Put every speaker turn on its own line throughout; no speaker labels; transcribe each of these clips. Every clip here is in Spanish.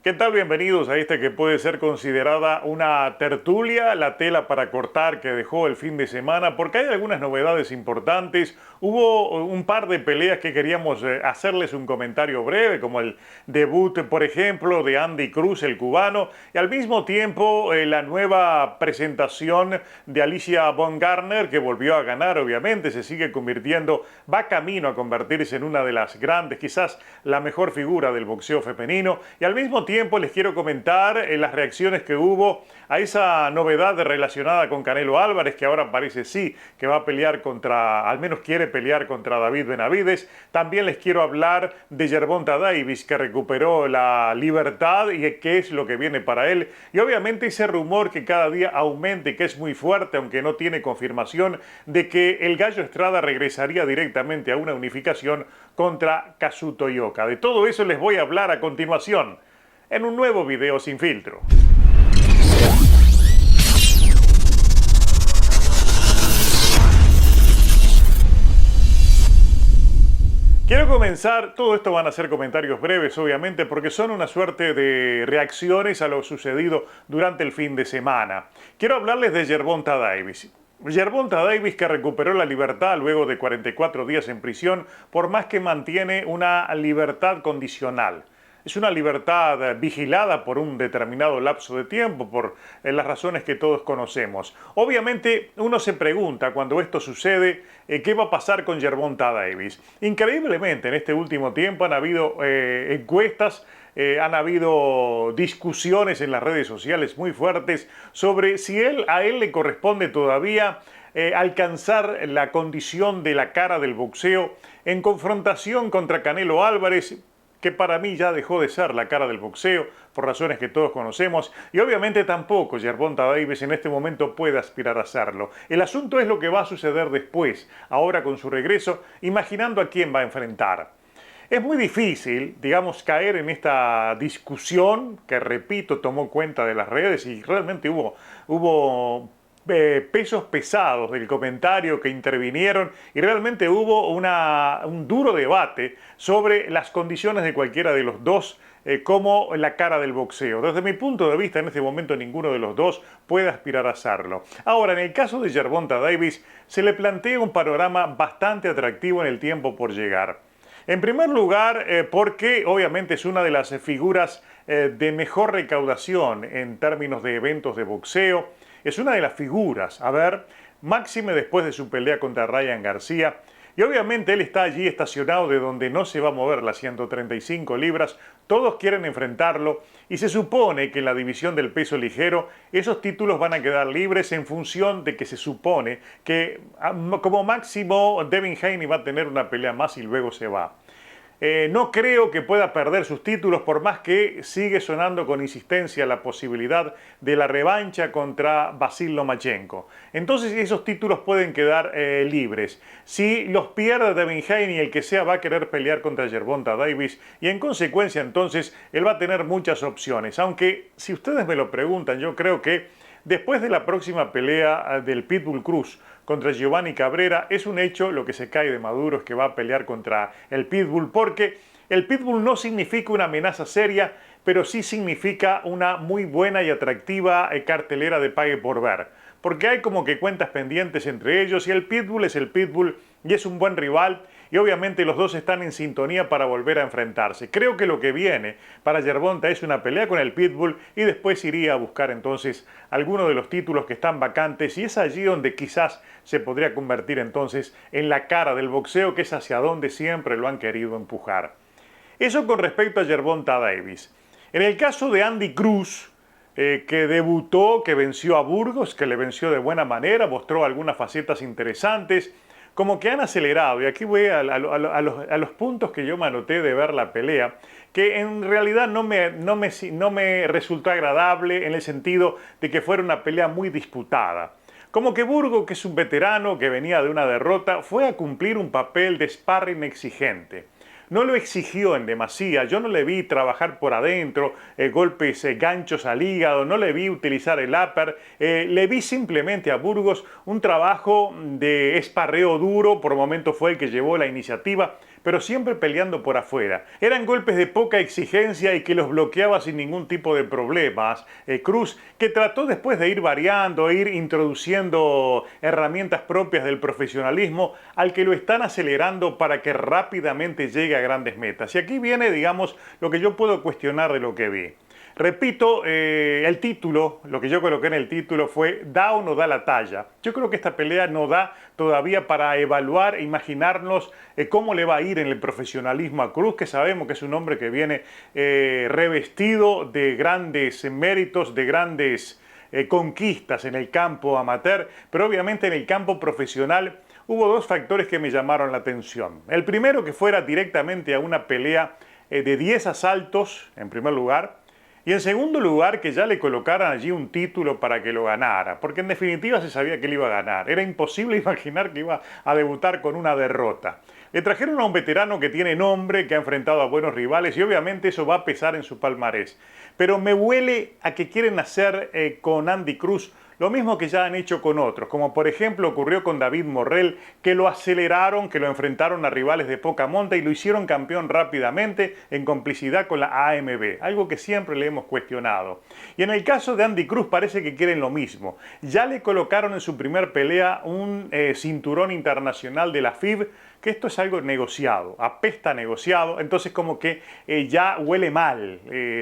¿Qué tal? Bienvenidos a esta que puede ser considerada una tertulia, la tela para cortar que dejó el fin de semana, porque hay algunas novedades importantes. Hubo un par de peleas que queríamos hacerles un comentario breve, como el debut, por ejemplo, de Andy Cruz, el cubano, y al mismo tiempo la nueva presentación de Alicia Von Garner, que volvió a ganar, obviamente, se sigue convirtiendo, va camino a convertirse en una de las grandes, quizás la mejor figura del boxeo femenino, y al mismo tiempo les quiero comentar las reacciones que hubo a esa novedad relacionada con Canelo Álvarez, que ahora parece sí que va a pelear contra, al menos quiere pelear contra David Benavides. También les quiero hablar de Gervonta Davis, que recuperó la libertad y qué es lo que viene para él. Y obviamente ese rumor que cada día aumenta y que es muy fuerte, aunque no tiene confirmación, de que el Gallo Estrada regresaría directamente a una unificación contra Kazuto Ioka. De todo eso les voy a hablar a continuación en un nuevo video sin filtro. Quiero comenzar, todo esto van a ser comentarios breves obviamente porque son una suerte de reacciones a lo sucedido durante el fin de semana. Quiero hablarles de Gervonta Davis. Gervonta Davis, que recuperó la libertad luego de 44 días en prisión, por más que mantiene una libertad condicional. Es una libertad vigilada por un determinado lapso de tiempo, por las razones que todos conocemos. Obviamente uno se pregunta cuando esto sucede, ¿qué va a pasar con Gervonta Davis? Increíblemente en este último tiempo han habido encuestas, han habido discusiones en las redes sociales muy fuertes sobre si a él le corresponde todavía alcanzar la condición de la cara del boxeo en confrontación contra Canelo Álvarez, que para mí ya dejó de ser la cara del boxeo por razones que todos conocemos, y obviamente tampoco Gervonta Davis en este momento puede aspirar a hacerlo. El asunto es lo que va a suceder después, ahora con su regreso, imaginando a quién va a enfrentar. Es muy difícil, digamos, caer en esta discusión que, repito, tomó cuenta de las redes y realmente hubo pesos pesados del comentario que intervinieron y realmente hubo un duro debate sobre las condiciones de cualquiera de los dos como la cara del boxeo. Desde mi punto de vista, en este momento ninguno de los dos puede aspirar a hacerlo. Ahora, en el caso de Gervonta Davis, se le plantea un panorama bastante atractivo en el tiempo por llegar. En primer lugar, porque obviamente es una de las figuras de mejor recaudación en términos de eventos de boxeo. Es una de las figuras, máxime después de su pelea contra Ryan García. Y obviamente él está allí estacionado de donde no se va a mover las 135 libras. Todos quieren enfrentarlo y se supone que en la división del peso ligero esos títulos van a quedar libres en función de que se supone que como máximo Devin Haney va a tener una pelea más y luego se va. No creo que pueda perder sus títulos por más que sigue sonando con insistencia la posibilidad de la revancha contra Vasil Lomachenko. Entonces esos títulos pueden quedar libres. Si los pierde Devin Haney, el que sea va a querer pelear contra Gervonta Davis y en consecuencia entonces él va a tener muchas opciones. Aunque si ustedes me lo preguntan, yo creo que después de la próxima pelea del Pitbull Cruz contra Giovanni Cabrera, es un hecho, lo que se cae de Maduro es que va a pelear contra el Pitbull, porque el Pitbull no significa una amenaza seria, pero sí significa una muy buena y atractiva cartelera de pague por ver. Porque hay como que cuentas pendientes entre ellos y el Pitbull es el Pitbull y es un buen rival y obviamente los dos están en sintonía para volver a enfrentarse. Creo que lo que viene para Gervonta es una pelea con el Pitbull y después iría a buscar entonces alguno de los títulos que están vacantes y es allí donde quizás se podría convertir entonces en la cara del boxeo, que es hacia donde siempre lo han querido empujar. Eso con respecto a Gervonta Davis. En el caso de Andy Cruz, que debutó, que venció a Burgos, que le venció de buena manera, mostró algunas facetas interesantes, como que han acelerado, y aquí voy a los puntos que yo me anoté de ver la pelea, que en realidad no me resultó agradable en el sentido de que fuera una pelea muy disputada. Como que Burgos, que es un veterano que venía de una derrota, fue a cumplir un papel de sparring exigente. No lo exigió en demasía, yo no le vi trabajar por adentro, golpes, ganchos al hígado, no le vi utilizar el upper, le vi simplemente a Burgos un trabajo de esparreo duro, por momentos fue el que llevó la iniciativa, pero siempre peleando por afuera. Eran golpes de poca exigencia y que los bloqueaba sin ningún tipo de problemas. Cruz, que trató después de ir variando, ir introduciendo herramientas propias del profesionalismo, al que lo están acelerando para que rápidamente llegue a grandes metas. Y aquí viene, digamos, lo que yo puedo cuestionar de lo que vi. Repito, el título, lo que yo coloqué en el título fue ¿da o no da la talla? Yo creo que esta pelea no da todavía para evaluar e imaginarnos cómo le va a ir en el profesionalismo a Cruz, que sabemos que es un hombre que viene revestido de grandes méritos, de grandes conquistas en el campo amateur, pero obviamente en el campo profesional hubo dos factores que me llamaron la atención. El primero, que fuera directamente a una pelea de 10 asaltos, en primer lugar, y en segundo lugar, que ya le colocaran allí un título para que lo ganara, porque en definitiva se sabía que él iba a ganar. Era imposible imaginar que iba a debutar con una derrota. Le trajeron a un veterano que tiene nombre, que ha enfrentado a buenos rivales y obviamente eso va a pesar en su palmarés. Pero me huele a que quieren hacer con Andy Cruz lo mismo que ya han hecho con otros, como por ejemplo ocurrió con David Morrell, que lo aceleraron, que lo enfrentaron a rivales de poca monta y lo hicieron campeón rápidamente en complicidad con la AMB, algo que siempre le hemos cuestionado. Y en el caso de Andy Cruz parece que quieren lo mismo. Ya le colocaron en su primer pelea un cinturón internacional de la FIB, que esto es algo negociado, apesta negociado, entonces como que ya huele mal,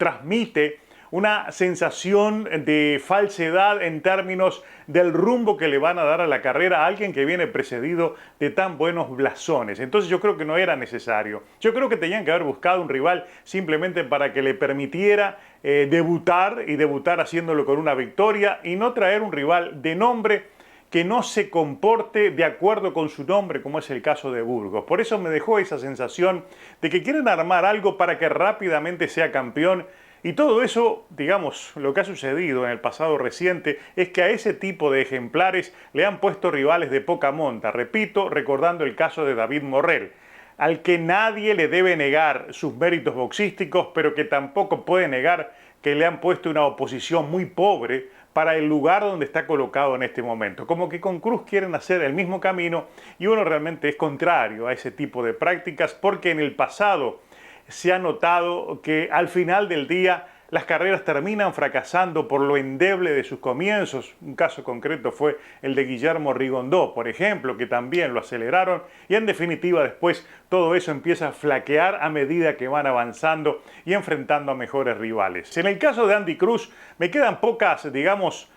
transmite una sensación de falsedad en términos del rumbo que le van a dar a la carrera a alguien que viene precedido de tan buenos blasones. Entonces yo creo que no era necesario. Yo creo que tenían que haber buscado un rival simplemente para que le permitiera debutar y debutar haciéndolo con una victoria y no traer un rival de nombre que no se comporte de acuerdo con su nombre, como es el caso de Burgos. Por eso me dejó esa sensación de que quieren armar algo para que rápidamente sea campeón. Y todo eso, digamos, lo que ha sucedido en el pasado reciente es que a ese tipo de ejemplares le han puesto rivales de poca monta. Repito, recordando el caso de David Morrell, al que nadie le debe negar sus méritos boxísticos, pero que tampoco puede negar que le han puesto una oposición muy pobre para el lugar donde está colocado en este momento. Como que con Cruz quieren hacer el mismo camino y uno realmente es contrario a ese tipo de prácticas porque en el pasado se ha notado que al final del día las carreras terminan fracasando por lo endeble de sus comienzos. Un caso concreto fue el de Guillermo Rigondó, por ejemplo, que también lo aceleraron y en definitiva después todo eso empieza a flaquear a medida que van avanzando y enfrentando a mejores rivales. En el caso de Andy Cruz me quedan pocas, digamos,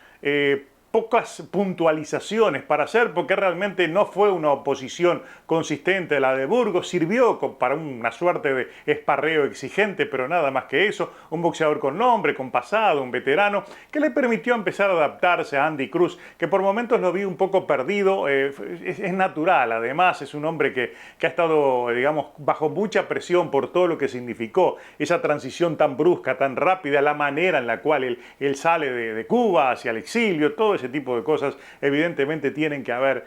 pocas puntualizaciones para hacer porque realmente no fue una oposición consistente la de Burgos, sirvió para una suerte de esparreo exigente, pero nada más que eso, un boxeador con nombre, con pasado, un veterano, que le permitió empezar a adaptarse a Andy Cruz, que por momentos lo vi un poco perdido, es natural, además es un hombre que ha estado, digamos, bajo mucha presión por todo lo que significó esa transición tan brusca, tan rápida, la manera en la cual él sale de Cuba hacia el exilio, todo ese tipo de cosas evidentemente tienen que haber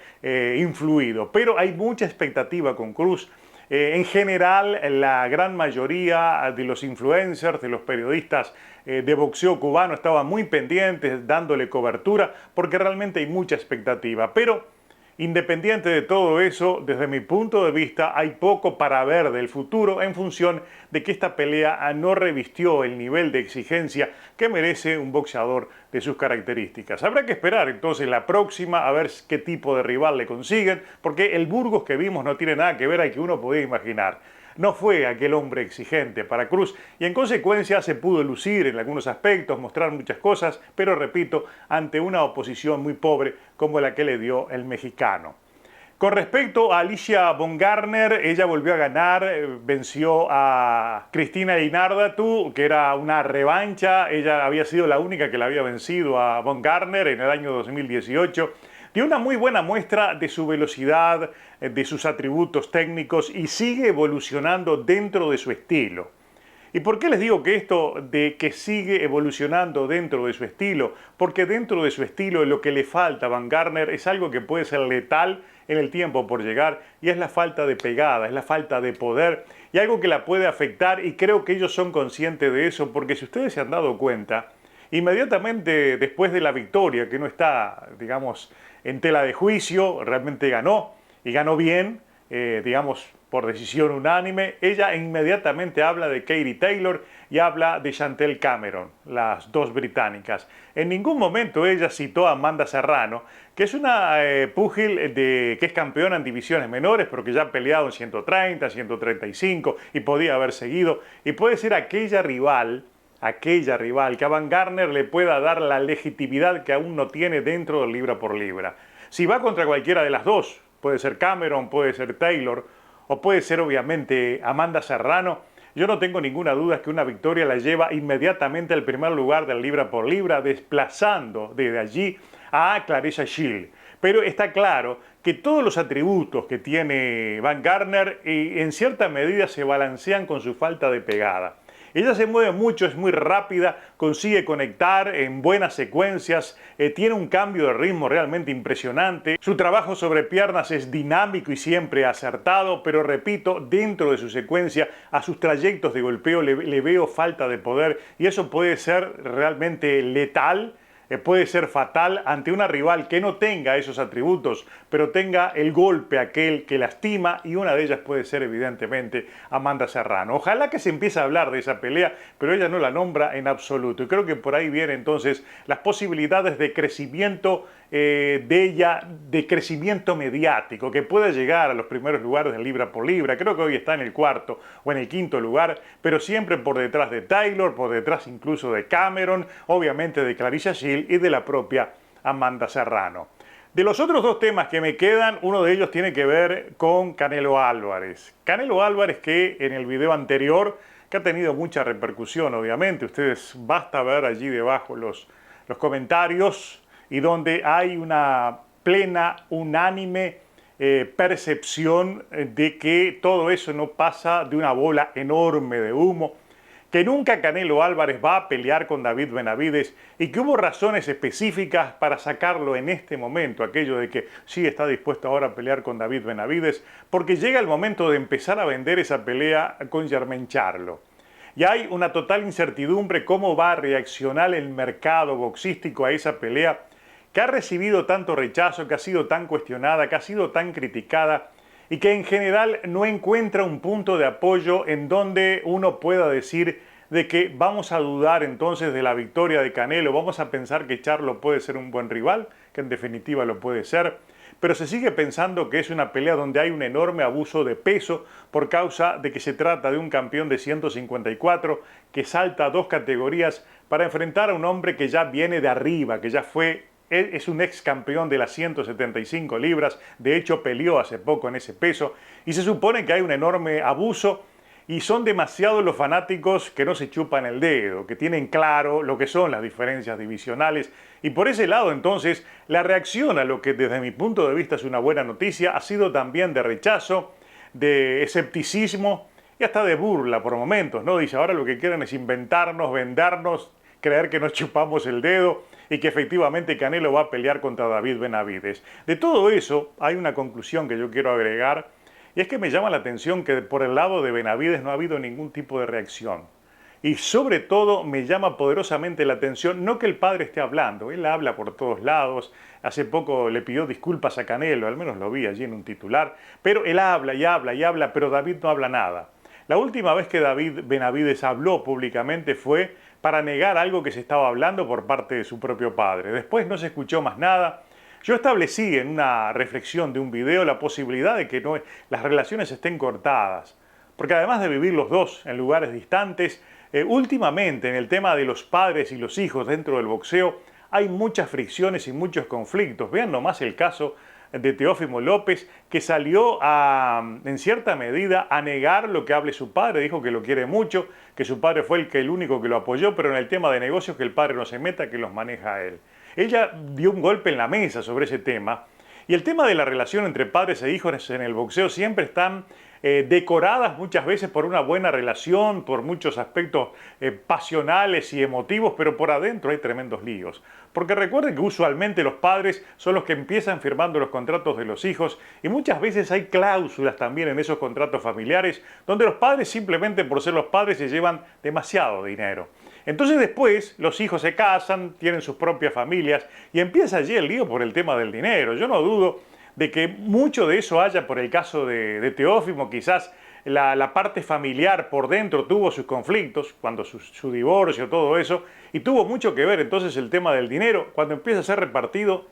influido. Pero hay mucha expectativa con Cruz. En general, la gran mayoría de los influencers, de los periodistas de boxeo cubano estaban muy pendientes, dándole cobertura, porque realmente hay mucha expectativa. Pero independiente de todo eso, desde mi punto de vista, hay poco para ver del futuro en función de que esta pelea no revistió el nivel de exigencia que merece un boxeador de sus características. Habrá que esperar entonces la próxima a ver qué tipo de rival le consiguen, porque el Burgos que vimos no tiene nada que ver al que uno podía imaginar. No fue aquel hombre exigente para Cruz y en consecuencia se pudo lucir en algunos aspectos, mostrar muchas cosas, pero repito, ante una oposición muy pobre como la que le dio el mexicano. Con respecto a Alicia Baumgardner, ella volvió a ganar, venció a Cristina Inarritu, que era una revancha. Ella había sido la única que la había vencido a Baumgardner en el año 2018. Dio una muy buena muestra de su velocidad, de sus atributos técnicos y sigue evolucionando dentro de su estilo. ¿Y por qué les digo que esto de que sigue evolucionando dentro de su estilo? Porque dentro de su estilo lo que le falta a Baumgardner es algo que puede ser letal en el tiempo por llegar y es la falta de pegada, es la falta de poder y algo que la puede afectar y creo que ellos son conscientes de eso porque si ustedes se han dado cuenta, inmediatamente después de la victoria, que no está, digamos, en tela de juicio, realmente ganó y ganó bien, digamos, por decisión unánime. Ella inmediatamente habla de Katie Taylor y habla de Chantelle Cameron, las dos británicas. En ningún momento ella citó a Amanda Serrano, que es una púgil que es campeona en divisiones menores, pero que ya ha peleado en 130, 135 y podía haber seguido. Y puede ser aquella rival que a Van Garner le pueda dar la legitimidad que aún no tiene dentro del libra por libra. Si va contra cualquiera de las dos, puede ser Cameron, puede ser Taylor, o puede ser obviamente Amanda Serrano, yo no tengo ninguna duda que una victoria la lleva inmediatamente al primer lugar del libra por libra, desplazando desde allí a Claressa Shield. Pero está claro que todos los atributos que tiene Van Garner en cierta medida se balancean con su falta de pegada. Ella se mueve mucho, es muy rápida, consigue conectar en buenas secuencias, tiene un cambio de ritmo realmente impresionante. Su trabajo sobre piernas es dinámico y siempre acertado, pero repito, dentro de su secuencia, a sus trayectos de golpeo le veo falta de poder y eso puede ser realmente letal. Puede ser fatal ante una rival que no tenga esos atributos, pero tenga el golpe aquel que lastima, y una de ellas puede ser evidentemente Amanda Serrano. Ojalá que se empiece a hablar de esa pelea, pero ella no la nombra en absoluto. Y creo que por ahí vienen entonces las posibilidades de crecimiento de ella, de crecimiento mediático, que pueda llegar a los primeros lugares del libra por libra. Creo que hoy está en el cuarto o en el quinto lugar, pero siempre por detrás de Taylor, por detrás incluso de Cameron, obviamente de Claressa Shield y de la propia Amanda Serrano. De los otros dos temas que me quedan, uno de ellos tiene que ver con Canelo Álvarez. Canelo Álvarez, que en el video anterior, que ha tenido mucha repercusión obviamente, ustedes basta ver allí debajo los comentarios, y donde hay una plena, unánime percepción de que todo eso no pasa de una bola enorme de humo, que nunca Canelo Álvarez va a pelear con David Benavidez y que hubo razones específicas para sacarlo en este momento, aquello de que sí está dispuesto ahora a pelear con David Benavidez, porque llega el momento de empezar a vender esa pelea con Jermell Charlo. Y hay una total incertidumbre cómo va a reaccionar el mercado boxístico a esa pelea, que ha recibido tanto rechazo, que ha sido tan cuestionada, que ha sido tan criticada y que en general no encuentra un punto de apoyo en donde uno pueda decir de que vamos a dudar entonces de la victoria de Canelo, vamos a pensar que Charlo puede ser un buen rival, que en definitiva lo puede ser, pero se sigue pensando que es una pelea donde hay un enorme abuso de peso por causa de que se trata de un campeón de 154 que salta 2 categorías para enfrentar a un hombre que ya viene de arriba, que ya es un ex campeón de las 175 libras, de hecho peleó hace poco en ese peso, y se supone que hay un enorme abuso, y son demasiados los fanáticos que no se chupan el dedo, que tienen claro lo que son las diferencias divisionales, y por ese lado entonces la reacción a lo que desde mi punto de vista es una buena noticia ha sido también de rechazo, de escepticismo y hasta de burla por momentos, ¿no? Dice, ahora lo que quieren es inventarnos, vendernos, creer que nos chupamos el dedo y que efectivamente Canelo va a pelear contra David Benavidez. De todo eso hay una conclusión que yo quiero agregar, y es que me llama la atención que por el lado de Benavidez no ha habido ningún tipo de reacción. Y sobre todo me llama poderosamente la atención, no que el padre esté hablando, él habla por todos lados, hace poco le pidió disculpas a Canelo, al menos lo vi allí en un titular, pero él habla y habla y habla, pero David no habla nada. La última vez que David Benavidez habló públicamente fue para negar algo que se estaba hablando por parte de su propio padre. Después no se escuchó más nada. Yo establecí en una reflexión de un video la posibilidad de que las relaciones estén cortadas, porque además de vivir los dos en lugares distantes, últimamente en el tema de los padres y los hijos dentro del boxeo hay muchas fricciones y muchos conflictos. Vean nomás el caso de Teófimo López, que salió en cierta medida a negar lo que hable su padre, dijo que lo quiere mucho, que su padre fue el único que lo apoyó, pero en el tema de negocios que el padre no se meta, que los maneja él. Ella dio un golpe en la mesa sobre ese tema, y el tema de la relación entre padres e hijos en el boxeo siempre están decoradas muchas veces por una buena relación, por muchos aspectos pasionales y emotivos, pero por adentro hay tremendos líos. Porque recuerden que usualmente los padres son los que empiezan firmando los contratos de los hijos, y muchas veces hay cláusulas también en esos contratos familiares donde los padres simplemente por ser los padres se llevan demasiado dinero. Entonces después los hijos se casan, tienen sus propias familias y empieza allí el lío por el tema del dinero. Yo no dudo de que mucho de eso haya por el caso de Teófimo, quizás la parte familiar por dentro tuvo sus conflictos, cuando su divorcio, todo eso, y tuvo mucho que ver entonces el tema del dinero, cuando empieza a ser repartido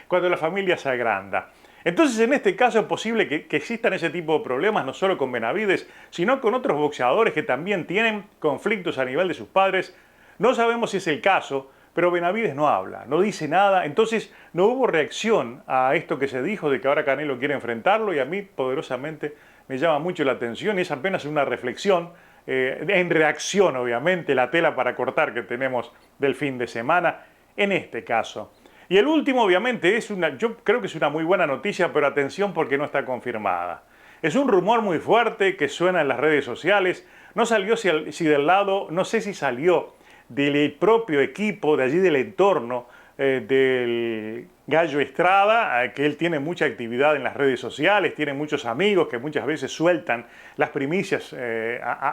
cuando la familia se agranda. Entonces, en este caso es posible que existan ese tipo de problemas, no solo con Benavides, sino con otros boxeadores que también tienen conflictos a nivel de sus padres. No sabemos si es el caso, pero Benavides no habla, no dice nada, entonces no hubo reacción a esto que se dijo de que ahora Canelo quiere enfrentarlo, y a mí poderosamente me llama mucho la atención, y es apenas una reflexión, en reacción obviamente, la tela para cortar que tenemos del fin de semana, en este caso. Y el último obviamente yo creo que es una muy buena noticia, pero atención porque no está confirmada. Es un rumor muy fuerte que suena en las redes sociales, no salió si del lado, no sé si salió del propio equipo, de allí del entorno del Gallo Estrada, que él tiene mucha actividad en las redes sociales, tiene muchos amigos que muchas veces sueltan las primicias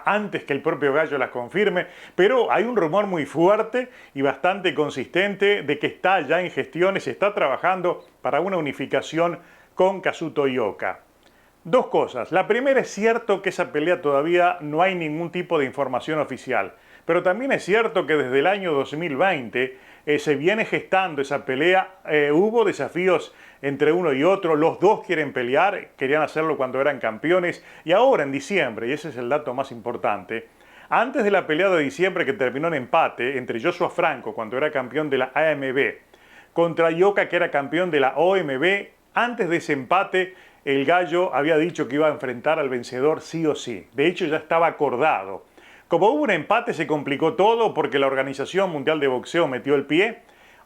antes que el propio Gallo las confirme, pero hay un rumor muy fuerte y bastante consistente de que está ya en gestiones, está trabajando para una unificación con Kazuto Ioka. Dos cosas. La primera, es cierto que esa pelea todavía no hay ningún tipo de información oficial, pero también es cierto que desde el año 2020 se viene gestando esa pelea. Hubo desafíos entre uno y otro, los dos quieren pelear, querían hacerlo cuando eran campeones, y ahora en diciembre, y ese es el dato más importante, antes de la pelea de diciembre que terminó en empate entre Joshua Franco, cuando era campeón de la AMB, contra Ioka, que era campeón de la OMB, antes de ese empate el Gallo había dicho que iba a enfrentar al vencedor sí o sí. De hecho, ya estaba acordado. Como hubo un empate, se complicó todo porque la Organización Mundial de Boxeo metió el pie.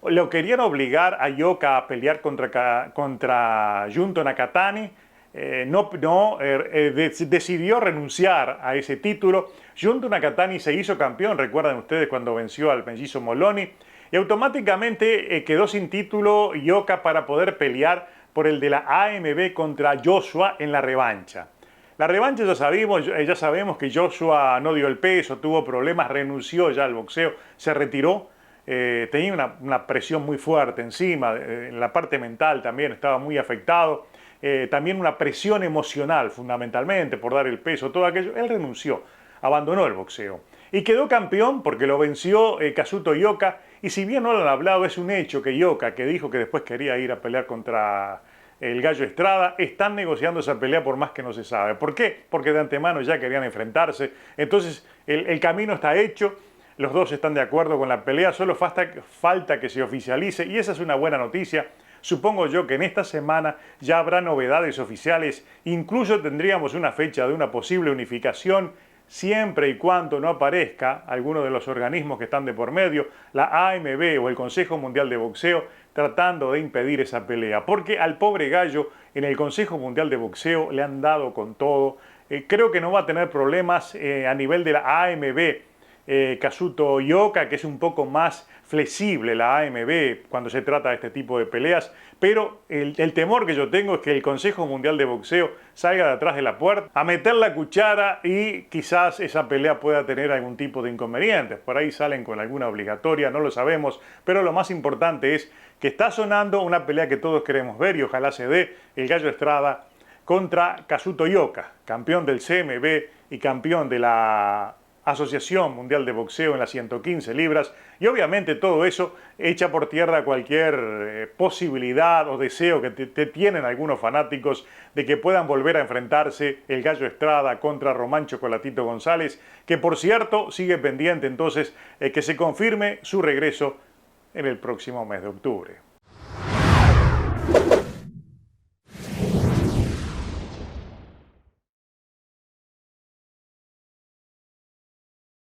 Lo querían obligar a Ioka a pelear contra Junto Nakatani. Decidió renunciar a ese título. Junto Nakatani se hizo campeón, recuerdan ustedes, cuando venció al mellizo Moloney. Y automáticamente quedó sin título Ioka para poder pelear por el de la AMB contra Joshua en la revancha. La revancha ya sabemos que Joshua no dio el peso, tuvo problemas, renunció ya al boxeo, se retiró, tenía una presión muy fuerte encima, en la parte mental también estaba muy afectado, también una presión emocional fundamentalmente por dar el peso, todo aquello. Él renunció, abandonó el boxeo y quedó campeón porque lo venció Kazuto Ioka. Y si bien no lo han hablado, es un hecho que Ioka, que dijo que después quería ir a pelear contra el Gallo Estrada, están negociando esa pelea por más que no se sabe. ¿Por qué? Porque de antemano ya querían enfrentarse. Entonces el camino está hecho, los dos están de acuerdo con la pelea, solo falta que se oficialice, y esa es una buena noticia. Supongo yo que en esta semana ya habrá novedades oficiales, incluso tendríamos una fecha de una posible unificación, siempre y cuando no aparezca alguno de los organismos que están de por medio, la AMB o el Consejo Mundial de Boxeo, tratando de impedir esa pelea. Porque al pobre Gallo en el Consejo Mundial de Boxeo le han dado con todo. Creo que no va a tener problemas a nivel de la AMB. Kazuto Ioka, que es un poco más flexible la AMB cuando se trata de este tipo de peleas, pero el temor que yo tengo es que el Consejo Mundial de Boxeo salga de atrás de la puerta a meter la cuchara y quizás esa pelea pueda tener algún tipo de inconvenientes. Por ahí salen con alguna obligatoria, no lo sabemos, pero lo más importante es que está sonando una pelea que todos queremos ver y ojalá se dé: el Gallo Estrada contra Kazuto Ioka, campeón del CMB y campeón de la Asociación Mundial de Boxeo en las 115 libras, y obviamente todo eso echa por tierra cualquier posibilidad o deseo que tienen algunos fanáticos de que puedan volver a enfrentarse el Gallo Estrada contra Román Chocolatito González, que por cierto sigue pendiente entonces que se confirme su regreso en el próximo mes de octubre.